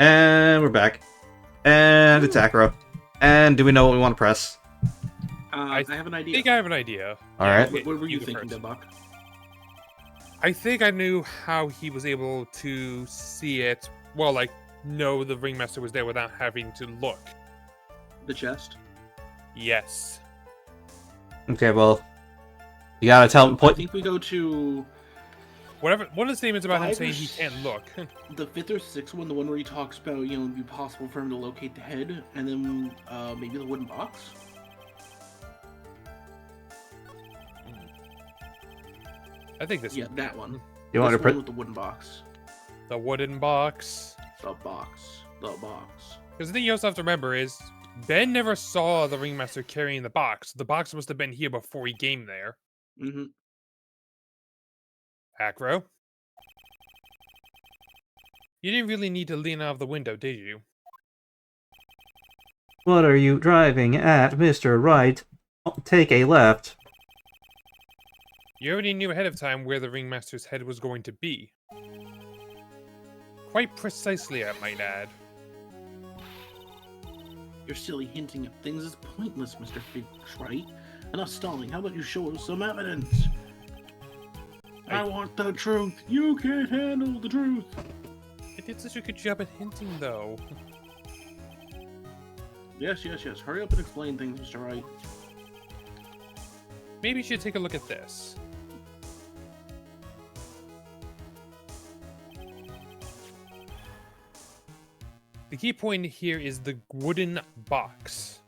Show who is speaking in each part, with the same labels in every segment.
Speaker 1: And we're back. And it's Acro. And do we know what we want to press?
Speaker 2: I have an idea.
Speaker 3: I think I have an idea.
Speaker 1: Alright.
Speaker 2: What were you
Speaker 3: go
Speaker 2: thinking,
Speaker 3: first.
Speaker 2: Buck?
Speaker 3: I think I knew how he was able to see it. Well, like, know the ringmaster was there without having to look.
Speaker 2: The chest?
Speaker 3: Yes.
Speaker 1: Okay, well, you gotta tell
Speaker 2: I think we go to
Speaker 3: Whatever. One of the statements about him
Speaker 2: 5 or
Speaker 3: saying he can't look.
Speaker 2: the 5th or 6th one, the one where he talks about, you know, it'd be possible for him to locate the head, and then maybe the wooden box?
Speaker 3: I think this.
Speaker 2: Yeah, that one.
Speaker 1: You want to
Speaker 2: This one
Speaker 1: press?
Speaker 2: with the wooden box.
Speaker 3: The wooden box.
Speaker 2: The box. The box.
Speaker 3: Because the thing you also have to remember is Ben never saw the ringmaster carrying the box. The box must have been here before he came there.
Speaker 2: Mm-hmm.
Speaker 3: Acro. You didn't really need to lean out of the window, did you?
Speaker 1: What are you driving at, Mr. Wright? Take a left.
Speaker 3: You already knew ahead of time where the ringmaster's head was going to be. Quite precisely, I might add.
Speaker 2: Your silly hinting at things is pointless, Mr. Wright. Enough stalling. How about you show us some evidence? I want the truth. You can't handle the truth.
Speaker 3: I did such a good job at hinting, though.
Speaker 2: Yes. Hurry up and explain things, Mr. Wright.
Speaker 3: Maybe you should take a look at this. The key point here is the wooden box.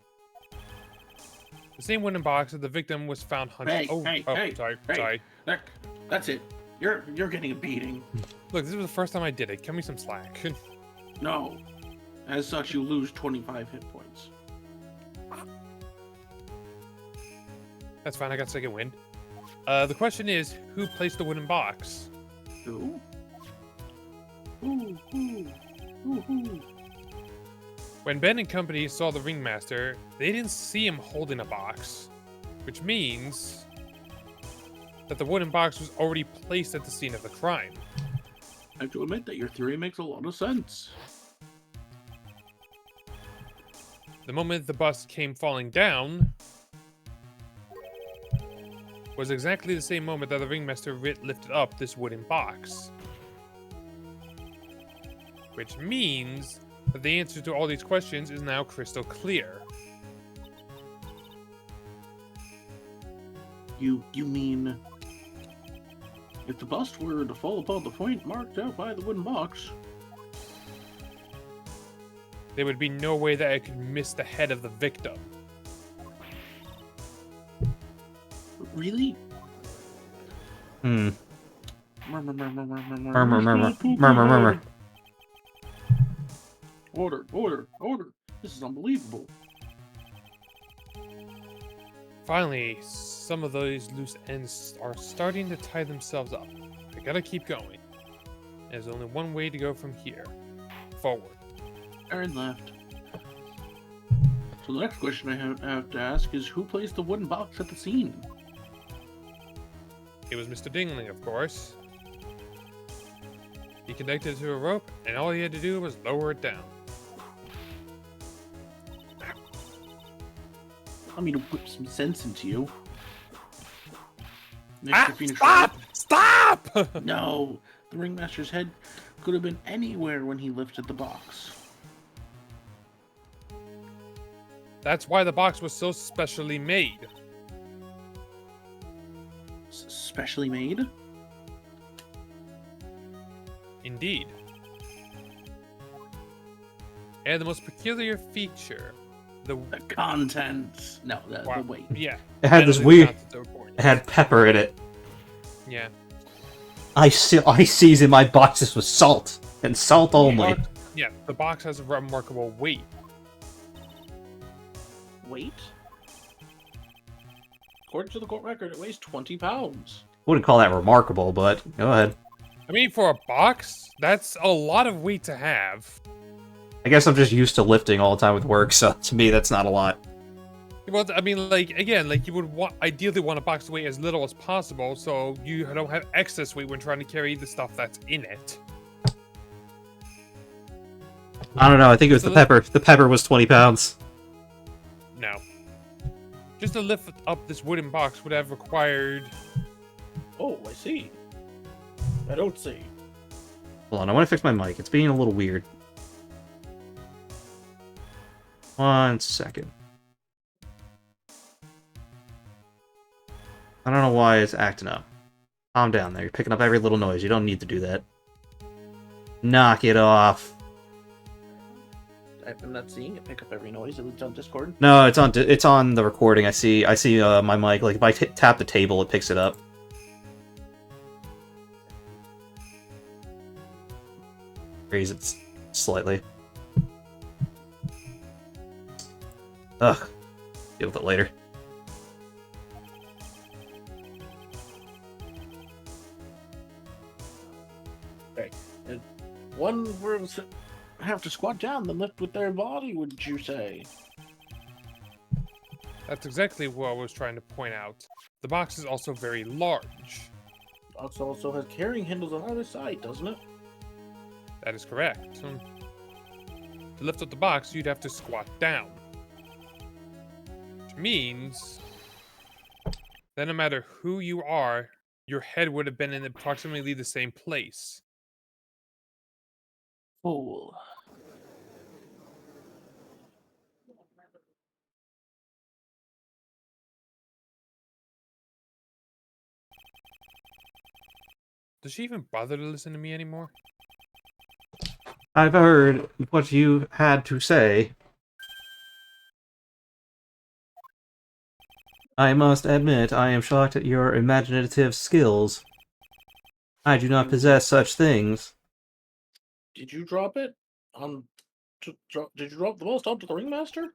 Speaker 3: The same wooden box that the victim was found hunting. Sorry.
Speaker 2: Look, that's it. You're getting a beating.
Speaker 3: Look, this was the first time I did it. Cut me some slack.
Speaker 2: No. As such, you lose 25 hit points.
Speaker 3: That's fine. I got second wind. The question is, who placed the wooden box?
Speaker 2: Who? Who?
Speaker 3: When Ben and company saw the ringmaster, they didn't see him holding a box, which means that the wooden box was already placed at the scene of the crime.
Speaker 2: I have to admit that your theory makes a lot of sense.
Speaker 3: The moment the bus came falling down was exactly the same moment that the ringmaster lifted up this wooden box. Which means that the answer to all these questions is now crystal clear.
Speaker 2: You mean if the bust were to fall upon the point marked out by the wooden box?
Speaker 3: There would be no way that I could miss the head of the victim.
Speaker 2: Really?
Speaker 1: Murmur.
Speaker 2: Murmur. Order. This is unbelievable.
Speaker 3: Finally, some of those loose ends are starting to tie themselves up. I gotta keep going. There's only one way to go from here. Forward.
Speaker 2: Turn left. So the next question I have to ask is, who placed the wooden box at the scene?
Speaker 3: It was Mr. Dingling, of course. He connected to a rope, and all he had to do was lower it down.
Speaker 2: Allow me to whip some sense into you.
Speaker 3: Stop!
Speaker 2: No, the ringmaster's head could have been anywhere when he lifted the box.
Speaker 3: That's why the box was so specially made.
Speaker 2: Specially made?
Speaker 3: Indeed. And the most peculiar feature,
Speaker 2: The contents. No, the weight.
Speaker 3: Yeah.
Speaker 1: It had this weird. It had pepper in it.
Speaker 3: Yeah.
Speaker 1: I season my boxes with salt and salt only.
Speaker 3: Yeah, the box has a remarkable weight.
Speaker 2: Weight? According to the court record, it weighs 20 pounds.
Speaker 1: Wouldn't call that remarkable, but go ahead.
Speaker 3: I mean, for a box, that's a lot of weight to have.
Speaker 1: I guess I'm just used to lifting all the time with work, so to me that's not a lot.
Speaker 3: Well, I mean, like, again, like, you would ideally want a box to weigh as little as possible, so you don't have excess weight when trying to carry the stuff that's in it.
Speaker 1: I don't know. I think it was
Speaker 3: So
Speaker 1: the pepper. The pepper was 20 pounds.
Speaker 3: No. Just to lift up this wooden box would have required...
Speaker 2: Oh, I see. I don't see.
Speaker 1: Hold on, I want to fix my mic. It's being a little weird. 1 second. I don't know why it's acting up. Calm down there. You're picking up every little noise. You don't need to do that. Knock it off.
Speaker 2: I'm not seeing it pick up every noise. At least on Discord.
Speaker 1: No, it's on the recording. I see my mic. Like if I tap the table, it picks it up. Raise it slightly. Ugh. Deal with it later.
Speaker 2: Okay. And one will have to squat down then lift with their body, would you say?
Speaker 3: That's exactly what I was trying to point out. The box is also very large.
Speaker 2: It also has carrying handles on either side, doesn't it?
Speaker 3: That is correct. To lift up the box, you'd have to squat down. Which means that no matter who you are, your head would have been in approximately the same place.
Speaker 2: Fool.
Speaker 3: Does she even bother to listen to me anymore?
Speaker 1: I've heard what you had to say. I must admit, I am shocked at your imaginative skills. I do not possess such things.
Speaker 2: Did you drop it? Did you drop the most onto the ringmaster?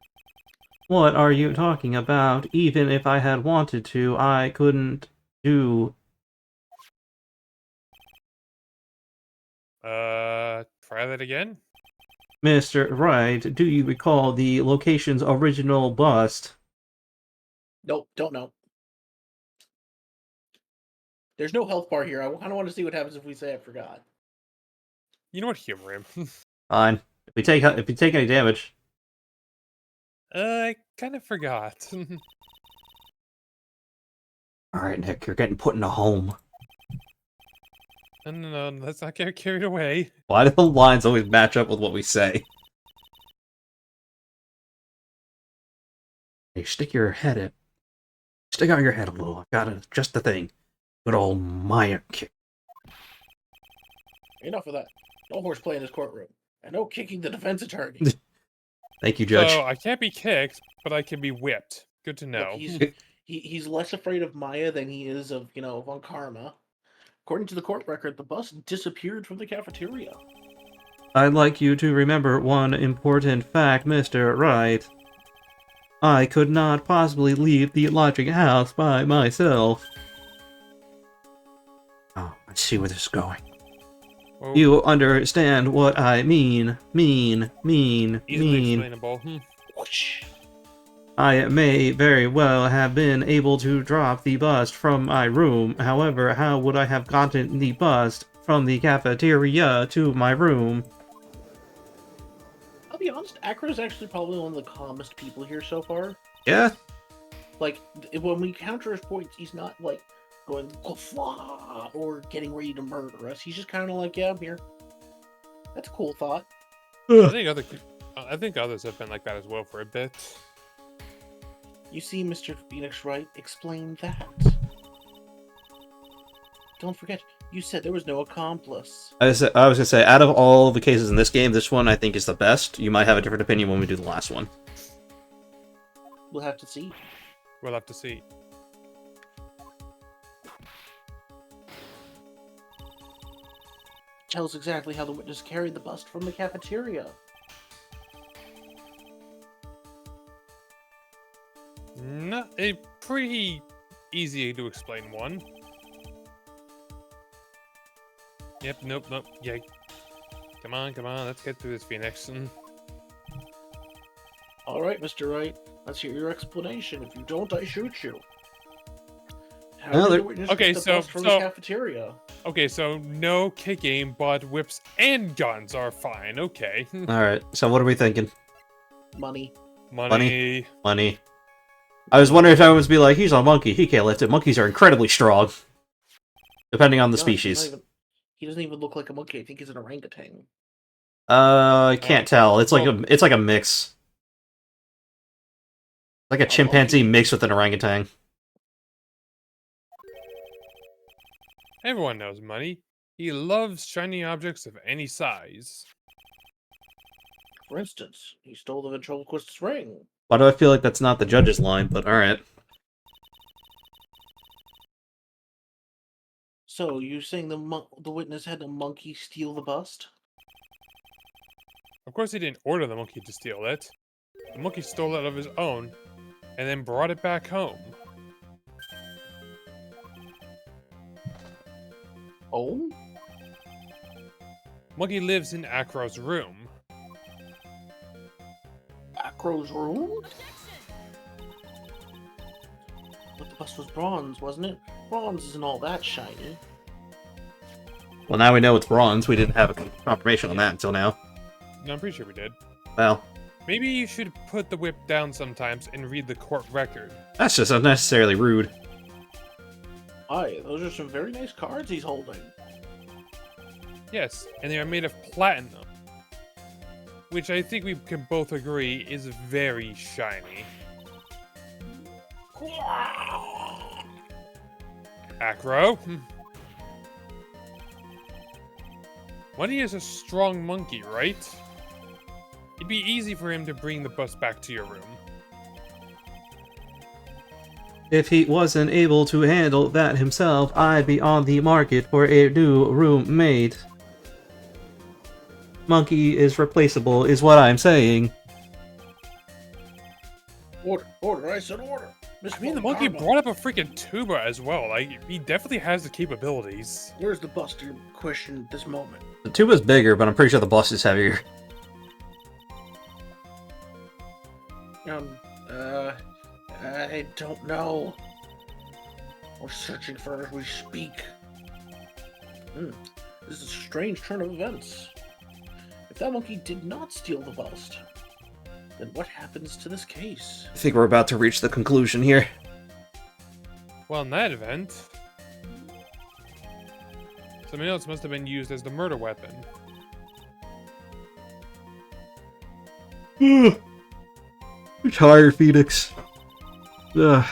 Speaker 1: What are you talking about? Even if I had wanted to, I couldn't do...
Speaker 3: Try that again?
Speaker 1: Mr. Wright, do you recall the location's original bust?
Speaker 2: Nope, don't know. There's no health bar here. I kind of want to see what happens if we say I forgot.
Speaker 3: You know what? Humor him.
Speaker 1: Fine. If you take any damage.
Speaker 3: I kind of forgot.
Speaker 1: Alright, Nick, you're getting put in a home.
Speaker 3: No, let's not get carried away.
Speaker 1: Why do the lines always match up with what we say? Hey, stick out your head a little. I've got just the thing. Good old Maya kick.
Speaker 2: Enough of that. No horseplay in this courtroom. And no kicking the defense attorney.
Speaker 1: Thank you, Judge.
Speaker 3: So, I can't be kicked, but I can be whipped. Good to know.
Speaker 2: Look, he's less afraid of Maya than he is of, Von Karma. According to the court record, the bus disappeared from the cafeteria.
Speaker 1: I'd like you to remember one important fact, Mr. Wright. I could not possibly leave the lodging house by myself. Oh, I see where this is going.
Speaker 3: Well,
Speaker 1: You understand what I mean.
Speaker 3: easily explainable.
Speaker 2: Whoosh.
Speaker 1: I may very well have been able to drop the bust from my room. However, how would I have gotten the bust from the cafeteria to my room?
Speaker 2: I'll be honest, Acro's actually probably one of the calmest people here so far.
Speaker 1: Yeah?
Speaker 2: Like, when we counter his points, he's not, like, going, "Guffaw," or getting ready to murder us. He's just kind of like, yeah, I'm here. That's a cool thought.
Speaker 3: I think others have been like that as well for a bit.
Speaker 2: You see, Mr. Phoenix Wright, explain that. Don't forget, you said there was no accomplice.
Speaker 1: I was gonna say, out of all the cases in this game, this one I think is the best. You might have a different opinion when we do the last one.
Speaker 2: We'll have to see.
Speaker 3: We'll have to see.
Speaker 2: Tells exactly how the witness carried the bust from the cafeteria.
Speaker 3: Not a pretty easy to explain one. Yep, nope, yeah. Come on, let's get through this, Phoenix.
Speaker 2: Alright, Mr. Wright, let's hear your explanation. If you don't, I shoot you. How
Speaker 1: Well,
Speaker 2: did the witness get the bust from the cafeteria?
Speaker 3: Okay, so no kicking, but whips and guns are fine. Okay.
Speaker 1: Alright, so what are we thinking?
Speaker 2: Money.
Speaker 3: Money.
Speaker 1: Money. I was wondering if I was be like, he's a monkey, he can't lift it. Monkeys are incredibly strong. Depending on the
Speaker 2: No,
Speaker 1: species.
Speaker 2: he doesn't even look like a monkey. I think he's an orangutan.
Speaker 1: I can't tell. It's like
Speaker 3: well-
Speaker 1: it's like a mix. Like a chimpanzee mixed with an orangutan.
Speaker 3: Everyone knows Money. He loves shiny objects of any size.
Speaker 2: For instance, he stole the ventriloquist's ring.
Speaker 1: Why do I feel like that's not the judge's line, but alright.
Speaker 2: So, you saying the witness had a monkey steal the bust?
Speaker 3: Of course, he didn't order the monkey to steal it. The monkey stole it of his own, and then brought it back home.
Speaker 2: Oh?
Speaker 3: Monkey lives in Acro's room.
Speaker 2: Acro's room? But the bust was bronze, wasn't it? Bronze isn't all that shiny.
Speaker 1: Well, now we know it's bronze. We didn't have a confirmation on that until now.
Speaker 3: No, I'm pretty sure we did.
Speaker 1: Well,
Speaker 3: Maybe you should put the whip down sometimes and read the court record.
Speaker 1: that's just unnecessarily rude.
Speaker 2: Aye, those are some very nice cards he's holding.
Speaker 3: Yes, and they are made of platinum. Which I think we can both agree is very shiny. Acro? Money is a strong monkey, right? It'd be easy for him to bring the bus back to your room.
Speaker 1: If he wasn't able to handle that himself, I'd be on the market for a new roommate. Monkey is replaceable, is what I'm saying.
Speaker 2: Order, I said order.
Speaker 3: I mean, the monkey brought up a freaking tuba as well. Like, he definitely has the capabilities.
Speaker 2: Where's the bust in question at this moment?
Speaker 1: The tuba's bigger, but I'm pretty sure the bust is heavier.
Speaker 2: I don't know. We're searching for it as we speak. This is a strange turn of events. If that monkey did not steal the bust, then what happens to this case?
Speaker 1: I think we're about to reach the conclusion here.
Speaker 3: Well, in that event, something else must have been used as the murder weapon.
Speaker 1: I'm tired, Phoenix. Ugh.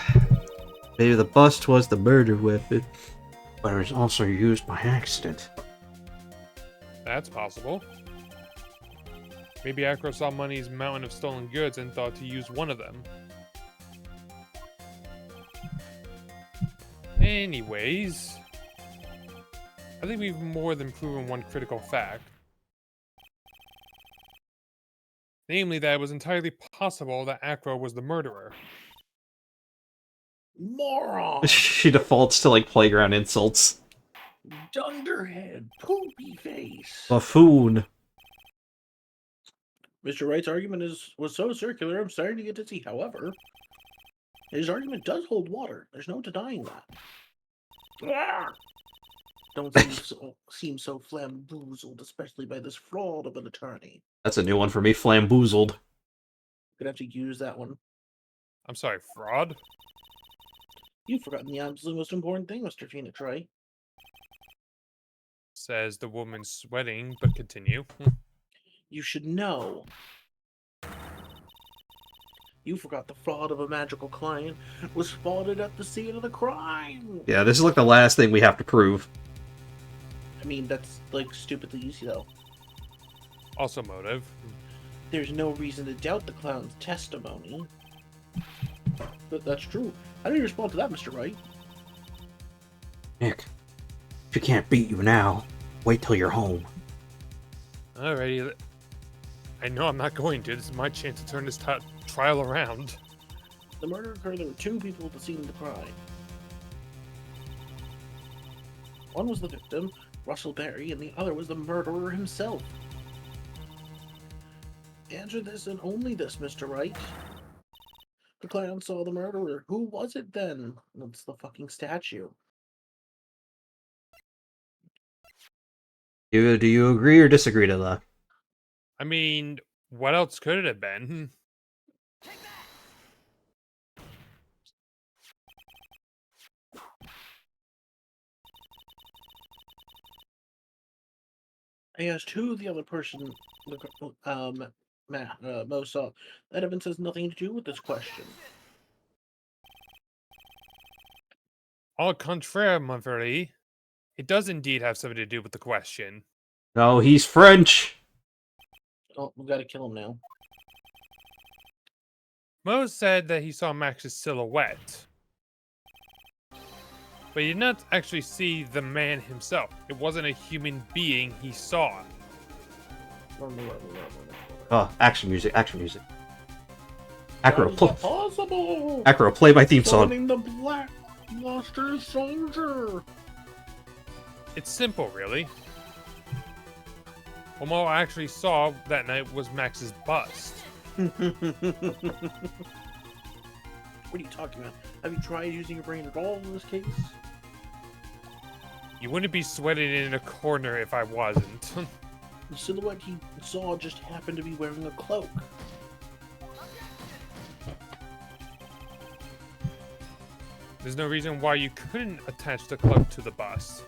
Speaker 1: Maybe the bust was the murder weapon, but it was also used by accident.
Speaker 3: That's possible. Maybe Acro saw Money's mountain of stolen goods and thought to use one of them. Anyways, I think we've more than proven one critical fact. Namely, that it was entirely possible that Acro was the murderer.
Speaker 2: Moron!
Speaker 1: She defaults to, like, playground insults.
Speaker 2: Dunderhead! Poopy face!
Speaker 1: Buffoon.
Speaker 2: Mr. Wright's argument was so circular, I'm starting to get dizzy. However, his argument does hold water. There's no denying that. Don't seem so flamboozled, especially by this fraud of an attorney.
Speaker 1: That's a new one for me, flamboozled.
Speaker 2: Gonna have to use that one.
Speaker 3: I'm sorry, fraud?
Speaker 2: You've forgotten the absolute most important thing, Mr. Phoenix, right?
Speaker 3: Says the woman sweating, but continue.
Speaker 2: You should know. You forgot the fraud of a magical client was spotted at the scene of the crime.
Speaker 1: Yeah, this is like the last thing we have to prove.
Speaker 2: I mean, that's like stupidly easy though.
Speaker 3: Also motive.
Speaker 2: There's no reason to doubt the clown's testimony. But that's true. How do you respond to that, Mr. Wright?
Speaker 1: Nick, she can't beat you now. Wait till you're home.
Speaker 3: Alrighty. I know I'm not going to. This is my chance to turn this trial around.
Speaker 2: The murder occurred. There were two people at the scene of the crime. One was the victim, Russell Berry, and the other was the murderer himself. Answer this and only this, Mr. Wright. The clown saw the murderer. Who was it then? It's the fucking statue.
Speaker 1: Do you agree or disagree to that?
Speaker 3: I mean, what else could it have been?
Speaker 2: I asked who the other person, Mo saw. That evidence has nothing to do with this question.
Speaker 3: Au contraire, mon frère. It does indeed have something to do with the question.
Speaker 1: No, he's French.
Speaker 2: Oh, we gotta kill him now.
Speaker 3: Mo said that he saw Max's silhouette, but he did not actually see the man himself. It wasn't a human being he saw.
Speaker 1: Oh, action music, action music.
Speaker 2: How
Speaker 1: Acro,
Speaker 2: is that possible?
Speaker 1: Acro, play my theme song.
Speaker 2: Summoning the Black Luster Soldier.
Speaker 3: It's simple, really. What Mo actually saw that night was Max's bust.
Speaker 2: What are you talking about? Have you tried using your brain at all in this case?
Speaker 3: You wouldn't be sweating in a corner if I wasn't.
Speaker 2: The silhouette he saw just happened to be wearing a cloak.
Speaker 3: There's no reason why you couldn't attach the cloak to the bust.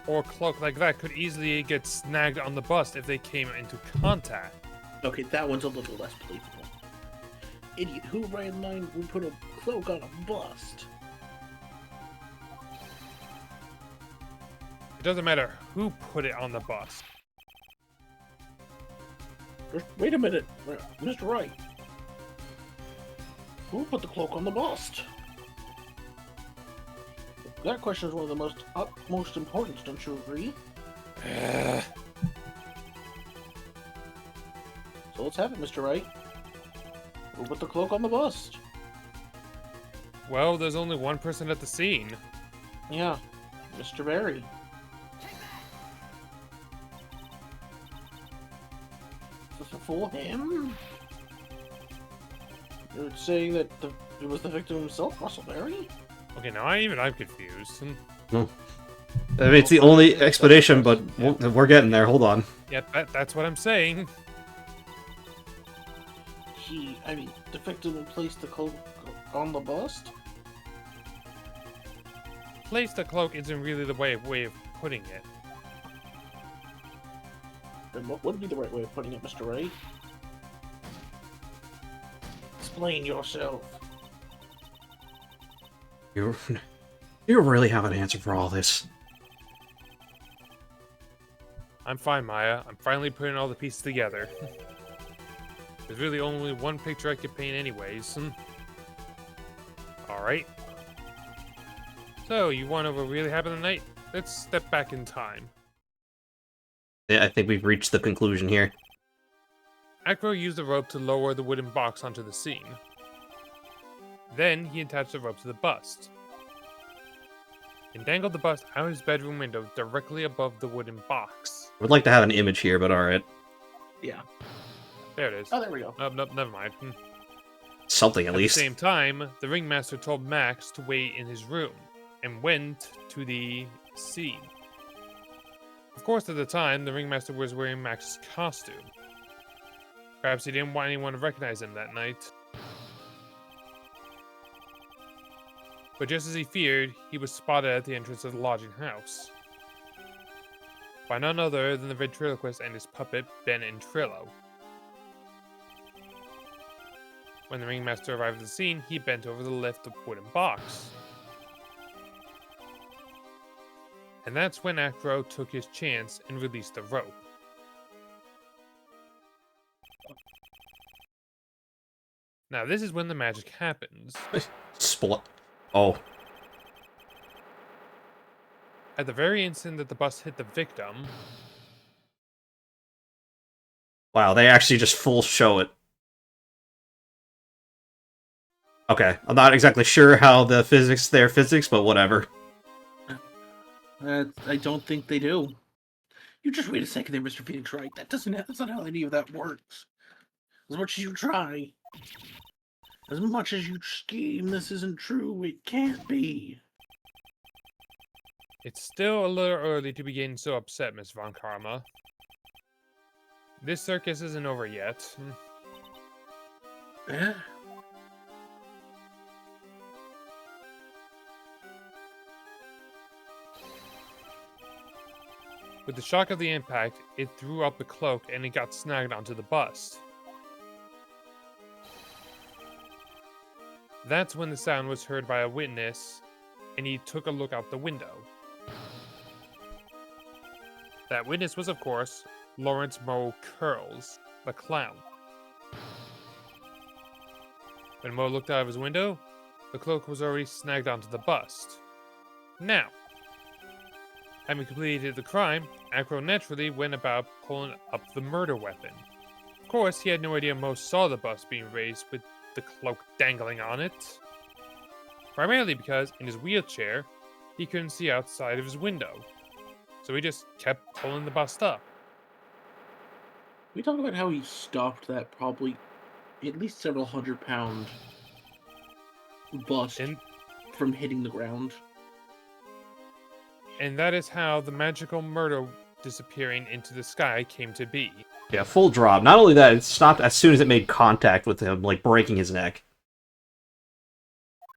Speaker 3: Or a cloak like that could easily get snagged on the bust if they came into contact.
Speaker 2: Okay, that one's a little less believable. Idiot, who ran line would put a cloak on a bust?
Speaker 3: It doesn't matter who put it on the bust.
Speaker 2: Wait a minute, Mr. Wright. Who put the cloak on the bust? That question is one of the most utmost importance, don't you agree? So let's have it, Mr. Wright. Who put the cloak on the bust?
Speaker 3: Well, there's only one person at the scene.
Speaker 2: Yeah, Mr. Barry. Is this a fool him? You're saying that it was the victim himself, Russell Barry?
Speaker 3: Okay, now I'm confused.
Speaker 1: I mean, it's the only explanation, but we're getting there. Hold on.
Speaker 3: Yep, that's what I'm saying.
Speaker 2: The victim would place the cloak on the bust?
Speaker 3: Place the cloak isn't really the way of putting it.
Speaker 2: Then what would be the right way of putting it, Mr. Wright? Explain yourself.
Speaker 1: You really have an answer for all this.
Speaker 3: I'm fine, Maya. I'm finally putting all the pieces together. There's really only one picture I could paint anyways. Alright. So, you want to know what really happened tonight? Let's step back in time.
Speaker 1: Yeah, I think we've reached the conclusion here.
Speaker 3: Acro used the rope to lower the wooden box onto the scene. Then, he attached the rope to the bust. And dangled the bust out his bedroom window directly above the wooden box.
Speaker 1: I would like to have an image here, but alright.
Speaker 2: Yeah.
Speaker 3: There it is.
Speaker 2: Oh, there we go.
Speaker 3: Nope, never mind.
Speaker 1: Something, at
Speaker 3: At
Speaker 1: least.
Speaker 3: the same time, the ringmaster told Max to wait in his room, and went to the scene. Of course, at the time, the ringmaster was wearing Max's costume. Perhaps he didn't want anyone to recognize him that night. But just as he feared, he was spotted at the entrance of the lodging house. By none other than the ventriloquist and his puppet, Ben and Trillo. When the ringmaster arrived at the scene, he bent over the lift of wooden box. And that's when Acro took his chance and released the rope. Now this is when the magic happens.
Speaker 1: Oh.
Speaker 3: At the very instant that the bus hit the victim...
Speaker 1: Wow, they actually just full show it. Okay, I'm not exactly sure how the physics, but whatever.
Speaker 2: I don't think they do. You just wait a second there, Mr. Phoenix Wright. That's not how any of that works. As much as you try, as much as you scheme, this isn't true. It can't be.
Speaker 3: It's still a little early to be getting so upset, Miss Von Karma. This circus isn't over yet.
Speaker 2: Eh?
Speaker 3: With the shock of the impact, it threw up the cloak and it got snagged onto the bust. That's when the sound was heard by a witness, and he took a look out the window. That witness was, of course, Lawrence Moe Curls, the clown. When Moe looked out of his window, the cloak was already snagged onto the bust. Now, having completed the crime, Acro naturally went about pulling up the murder weapon. Of course, he had no idea Moe saw the bust being raised with the cloak dangling on it. Primarily because, in his wheelchair, he couldn't see outside of his window. So he just kept pulling the bust up.
Speaker 2: We talked about how he stopped that probably at least several 100-pound bust from hitting the ground.
Speaker 3: And that is how the magical murder disappearing into the sky came to be.
Speaker 1: Yeah, full drop. Not only that, it stopped as soon as it made contact with him, like breaking his neck.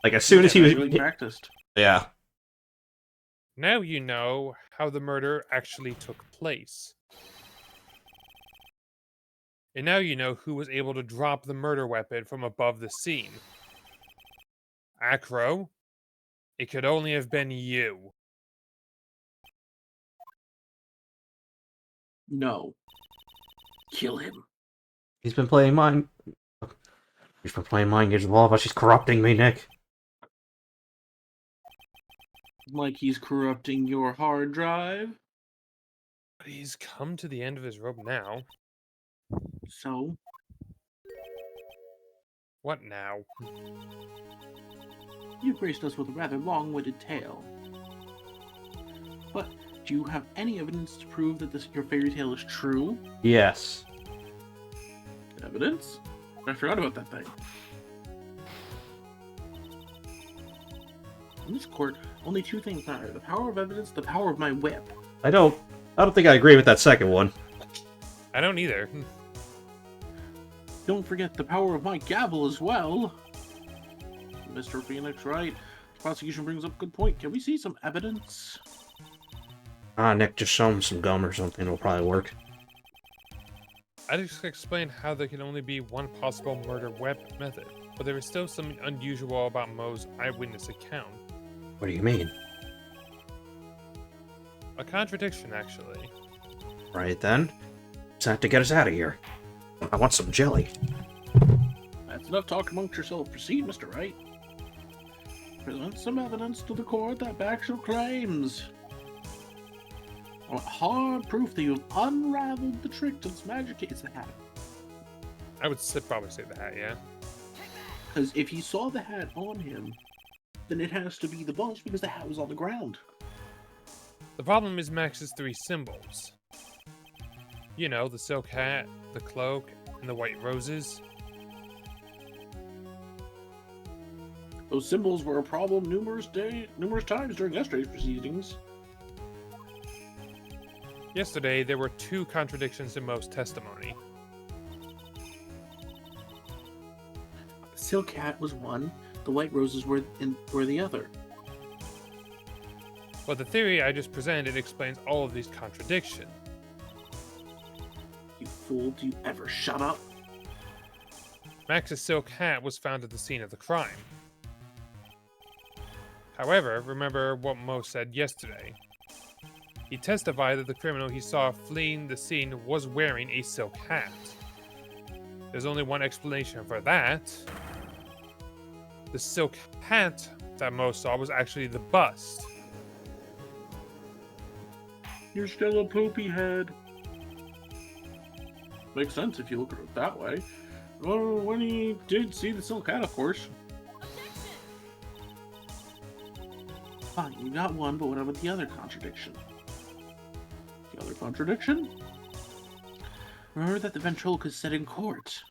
Speaker 1: Like as soon as he was
Speaker 2: really practiced.
Speaker 1: Yeah.
Speaker 3: Now you know how the murder actually took place. And now you know who was able to drop the murder weapon from above the scene. Acro, it could only have been you.
Speaker 2: No. Kill him.
Speaker 1: He's been playing mind games with all of us. He's corrupting me, Nick.
Speaker 2: Like he's corrupting your hard drive.
Speaker 3: But he's come to the end of his rope now.
Speaker 2: So?
Speaker 3: What now?
Speaker 2: You've graced us with a rather long-winded tale. But do you have any evidence to prove that your fairy tale is true?
Speaker 1: Yes.
Speaker 2: Evidence? I forgot about that thing. In this court, only two things matter: the power of evidence, the power of my whip.
Speaker 1: I don't think I agree with that second one.
Speaker 3: I don't either.
Speaker 2: Don't forget the power of my gavel as well. Mr. Phoenix, Wright. The prosecution brings up a good point. Can we see some evidence?
Speaker 1: Nick, just show him some gum or something. It'll probably work.
Speaker 3: I just explained how there can only be one possible murder method, but there is still something unusual about Moe's eyewitness account.
Speaker 1: What do you mean?
Speaker 3: A contradiction, actually.
Speaker 1: Right then. Just have to get us out of here. I want some jelly.
Speaker 2: That's enough talk amongst yourselves. Proceed, Mr. Wright. Present some evidence to the court that backs your claims. I want hard proof that you have unraveled the trick to this magic. It's the hat.
Speaker 3: I would probably say the hat, yeah.
Speaker 2: Because if he saw the hat on him, then it has to be the bust because the hat was on the ground.
Speaker 3: The problem is Max's three symbols. You know, the silk hat, the cloak, and the white roses.
Speaker 2: Those symbols were a problem numerous times during yesterday's proceedings.
Speaker 3: Yesterday, there were two contradictions in Moe's testimony.
Speaker 2: The silk hat was one, the white roses were the other.
Speaker 3: But the theory I just presented explains all of these contradictions.
Speaker 2: You fool, do you ever shut up?
Speaker 3: Max's silk hat was found at the scene of the crime. However, remember what Moe said yesterday. He testified that the criminal he saw fleeing the scene was wearing a silk hat. There's only one explanation for that. The silk hat that Moe saw was actually the bust.
Speaker 2: You're still a poopy head. Makes sense if you look at it that way. Well, when he did see the silk hat, of course. Fine, you got one, but what about the other contradiction? The other contradiction? Remember that the ventriloquist said in court.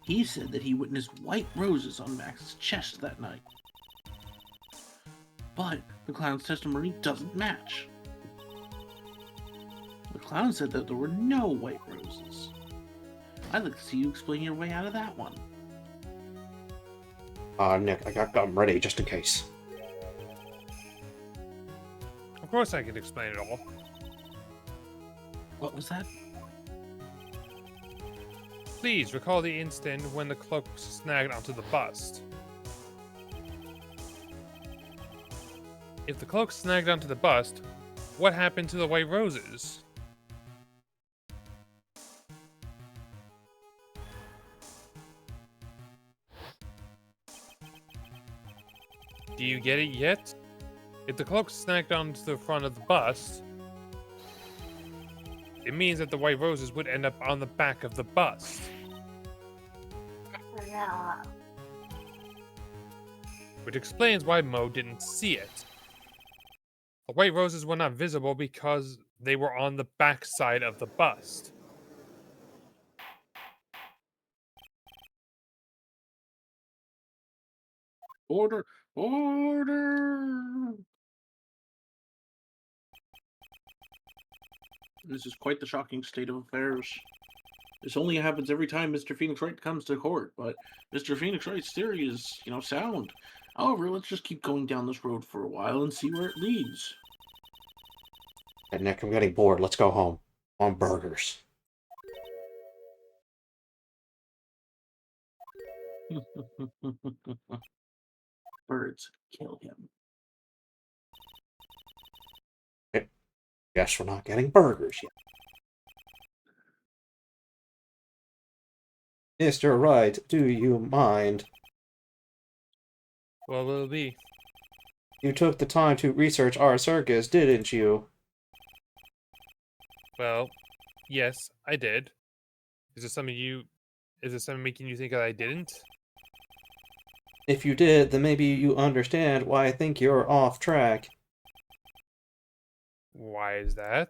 Speaker 2: He said that he witnessed white roses on Max's chest that night. But The clown's testimony doesn't match. The clown said that there were no white roses. I'd like to see you explain your way out of that one.
Speaker 4: Nick, I got gum ready just in case.
Speaker 3: Of course I can explain it all.
Speaker 2: What was that?
Speaker 3: Please recall the instant when the cloak snagged onto the bust. If the cloak snagged onto the bust, what happened to the white roses? Do you get it yet? If the cloak snagged onto the front of the bust, it means that the white roses would end up on the back of the bust. Which explains why Mo didn't see it. The white roses were not visible because they were on the back side of the bust.
Speaker 2: Order! Order! This is quite the shocking state of affairs. This only happens every time Mr. Phoenix Wright comes to court, but Mr. Phoenix Wright's theory is, sound. However, let's just keep going down this road for a while and see where it leads.
Speaker 4: Hey, Nick, I'm getting bored. Let's go home. I want burgers.
Speaker 2: Birds, kill him.
Speaker 4: Guess we're not getting burgers yet. Mr. Wright, do you mind?
Speaker 3: What will it be?
Speaker 4: You took the time to research our circus, didn't you?
Speaker 3: Well, yes, I did. Is this something making you think that I didn't?
Speaker 4: If you did, then maybe you understand why I think you're off track.
Speaker 3: Why is that?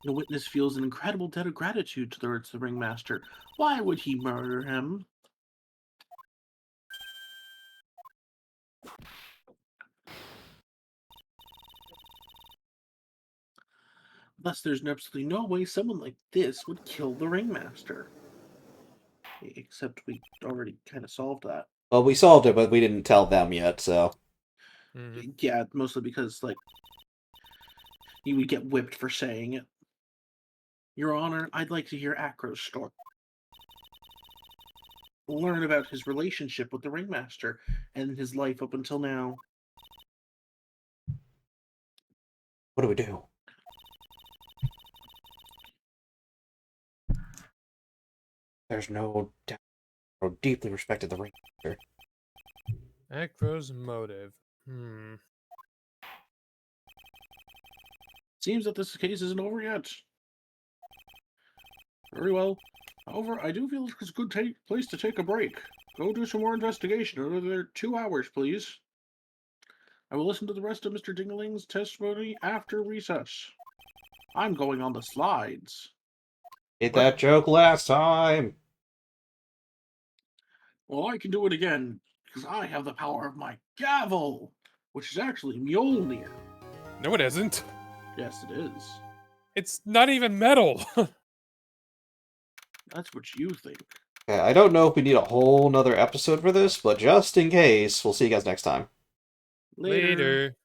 Speaker 2: The witness feels an incredible debt of gratitude towards the ringmaster. Why would he murder him? Thus, there's absolutely no way someone like this would kill the ringmaster. Except we already kind of solved that.
Speaker 4: Well, we solved it, but we didn't tell them yet, so...
Speaker 2: Yeah, mostly because, he would get whipped for saying it. Your Honor, I'd like to hear Acro's story. Learn about his relationship with the ringmaster and his life up until now.
Speaker 4: What do we do? There's no doubt how deeply respected the ringmaster.
Speaker 3: Acro's motive.
Speaker 2: Seems that this case isn't over yet. Very well. However, I do feel it's a good place to take a break. Go do some more investigation. Another 2 hours, please. I will listen to the rest of Mr. Dingling's testimony after recess. I'm going on the slides.
Speaker 4: Did that joke last time?
Speaker 2: Well, I can do it again, because I have the power of my gavel, which is actually Mjolnir.
Speaker 3: No, it isn't.
Speaker 2: Yes, it is.
Speaker 3: It's not even metal.
Speaker 2: That's what you think.
Speaker 4: Okay, I don't know if we need a whole nother episode for this, but just in case, we'll see you guys next time.
Speaker 2: Later.
Speaker 3: Later.